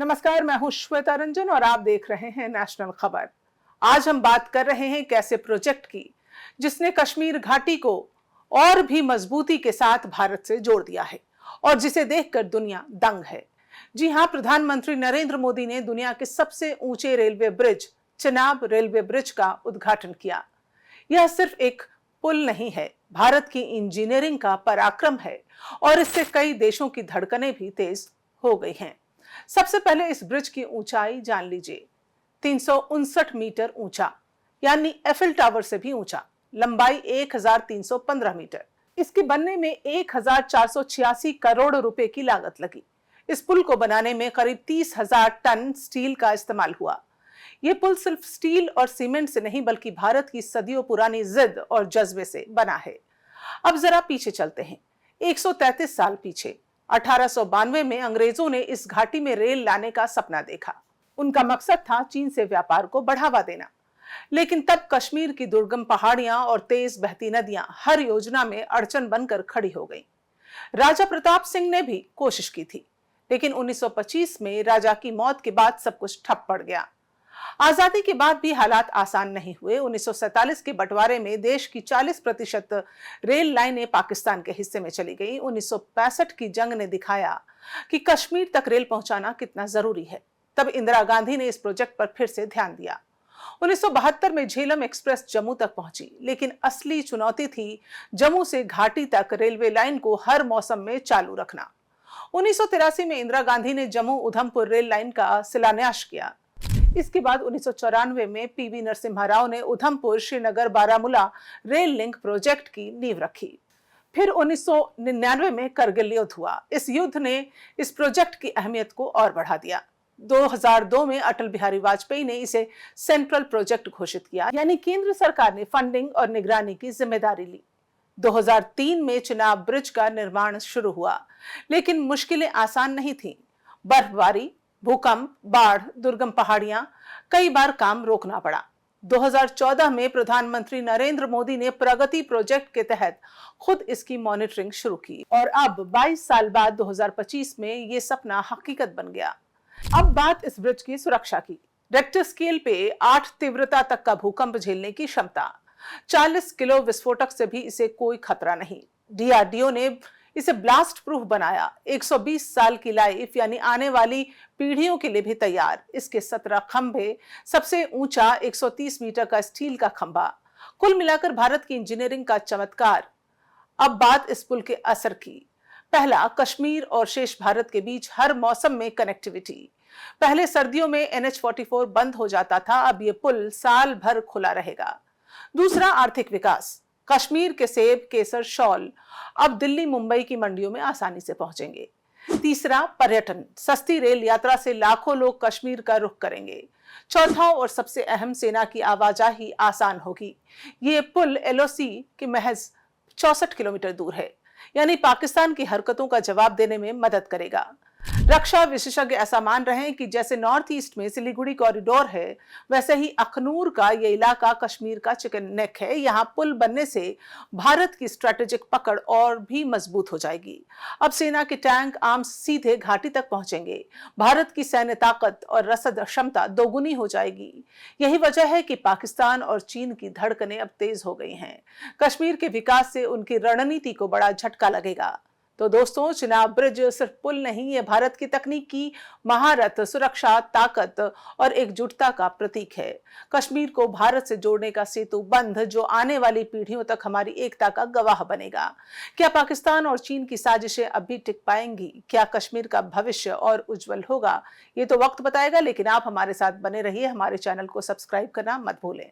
नमस्कार, मैं हूं श्वेता रंजन और आप देख रहे हैं नेशनल खबर। आज हम बात कर रहे हैं एक ऐसे प्रोजेक्ट की जिसने कश्मीर घाटी को और भी मजबूती के साथ भारत से जोड़ दिया है और जिसे देखकर दुनिया दंग है। जी हां, प्रधानमंत्री नरेंद्र मोदी ने दुनिया के सबसे ऊंचे railway bridge Chenab railway bridge का उद्घाटन किया। यह सिर्फ एक पुल नहीं है, भारत की इंजीनियरिंग का पराक्रम है और इससे कई देशों की धड़कनें भी तेज हो गई हैं। सबसे पहले इस ब्रिज की ऊंचाई जान लीजिए। 359 मीटर ऊंचा, यानी एफिल टावर से भी ऊंचा। लंबाई 1315 मीटर। इसके बनने में 1486 करोड़ रुपए की लागत लगी। इस पुल को बनाने में करीब 30,000 टन स्टील का इस्तेमाल हुआ। यह पुल सिर्फ स्टील और सीमेंट से नहीं बल्कि भारत की सदियों पुरानी जिद और जज्बे से बना है। अब जरा पीछे चलते हैं, 133 साल पीछे। 1892 में अंग्रेजों ने इस घाटी में रेल लाने का सपना देखा। उनका मकसद था चीन से व्यापार को बढ़ावा देना, लेकिन तब कश्मीर की दुर्गम पहाड़ियां और तेज बहती नदियां हर योजना में अड़चन बनकर खड़ी हो गईं। राजा प्रताप सिंह ने भी कोशिश की थी, लेकिन 1925 में राजा की मौत के बाद सब कुछ ठप पड़ गया। आजादी के बाद भी हालात आसान नहीं हुए। 1947 के बंटवारे में देश की 40% रेल लाइनें पाकिस्तान के हिस्से में चली गई। 1965 की जंग ने दिखाया कि कश्मीर तक रेल पहुंचाना कितना जरूरी है। तब इंदिरा गांधी ने इस प्रोजेक्ट पर फिर से ध्यान दिया। 1972 में झेलम एक्सप्रेस जम्मू तक पहुंची, लेकिन असली चुनौती थी जम्मू से घाटी तक रेलवे लाइन को हर मौसम में चालू रखना। 1983 में इंदिरा गांधी ने जम्मू उधमपुर रेल लाइन का शिलान्यास किया। इसके बाद 1994 में पीवी नरसिम्हा राव ने Udhampur Srinagar Baramulla rail link project की नींव रखी। फिर 1999 में करगिल युद्ध हुआ। इस युद्ध ने इस प्रोजेक्ट की अहमियत को और बढ़ा दिया। 2002 में अटल बिहारी वाजपेयी ने इसे सेंट्रल प्रोजेक्ट घोषित किया, यानी केंद्र सरकार ने फंडिंग और निगरानी की जिम्मेदारी ली। 2003 में चिनाब ब्रिज का निर्माण शुरू हुआ, लेकिन मुश्किलें आसान नहीं थीं। बर्फबारी, भूकंप, बाढ़, दुर्गम पहाड़ियां, कई बार काम रोकना पड़ा। 2014 में प्रधानमंत्री नरेंद्र मोदी ने प्रगति प्रोजेक्ट के तहत खुद इसकी मॉनिटरिंग शुरू की और अब 22 साल बाद 2025 में ये सपना हकीकत बन गया। अब बात इस ब्रिज की सुरक्षा की। रेक्टर स्केल पे 8 तीव्रता तक का भूकंप झेलने की क्षमता, 40 किलो विस्फोटक से भी इसे कोई खतरा नहीं। डीआरडीओ ने इसे ब्लास्ट प्रूफ बनाया। 120 साल की लाइफ, यानी आने वाली पीढ़ियों के लिए भी तैयार। इसके 17 खंभे, सबसे ऊंचा 130 मीटर का स्टील का खंभा, कुल मिलाकर भारत की इंजीनियरिंग का चमत्कार। अब बात इस पुल के असर की। पहला, कश्मीर और शेष भारत के बीच हर मौसम में कनेक्टिविटी। पहले सर्दियों में NH-44 बंद हो जाता था, अब यह पुल साल भर खुला रहेगा। दूसरा, आर्थिक विकास। कश्मीर के सेब, केसर, शॉल अब दिल्ली, मुंबई की मंडियों में आसानी से पहुंचेंगे। तीसरा, पर्यटन। सस्ती रेल यात्रा से लाखों लोग कश्मीर का रुख करेंगे। चौथा और सबसे अहम, सेना की आवाजाही आसान होगी। ये पुल LOC के महज 64 किलोमीटर दूर है, यानी पाकिस्तान की हरकतों का जवाब देने में मदद करेगा। रक्षा विशेषज्ञ ऐसा मान रहे हैं कि जैसे नॉर्थ ईस्ट में सिलीगुड़ी कॉरिडोर है, वैसे ही अखनूर का ये इलाका कश्मीर का चिकन नेक है। यहाँ पुल बनने से भारत की स्ट्रेटेजिक पकड़ और भी मजबूत हो जाएगी। अब सेना के टैंक, आर्म्स सीधे घाटी तक पहुंचेंगे। भारत की सैन्य ताकत और रसद क्षमता दोगुनी हो जाएगी। यही वजह है कि पाकिस्तान और चीन की धड़कनें अब तेज हो गई हैं। कश्मीर के विकास से उनकी रणनीति को बड़ा झटका लगेगा। तो दोस्तों, चिनाब ब्रिज सिर्फ पुल नहीं, ये भारत की तकनीकी महारत, सुरक्षा, ताकत और एकजुटता का प्रतीक है। कश्मीर को भारत से जोड़ने का सेतु बंध जो आने वाली पीढ़ियों तक हमारी एकता का गवाह बनेगा। क्या पाकिस्तान और चीन की साजिशें अब भी टिक पाएंगी? क्या कश्मीर का भविष्य और उज्जवल होगा? ये तो वक्त बताएगा, लेकिन आप हमारे साथ बने रहिए। हमारे चैनल को सब्सक्राइब करना मत भूलें।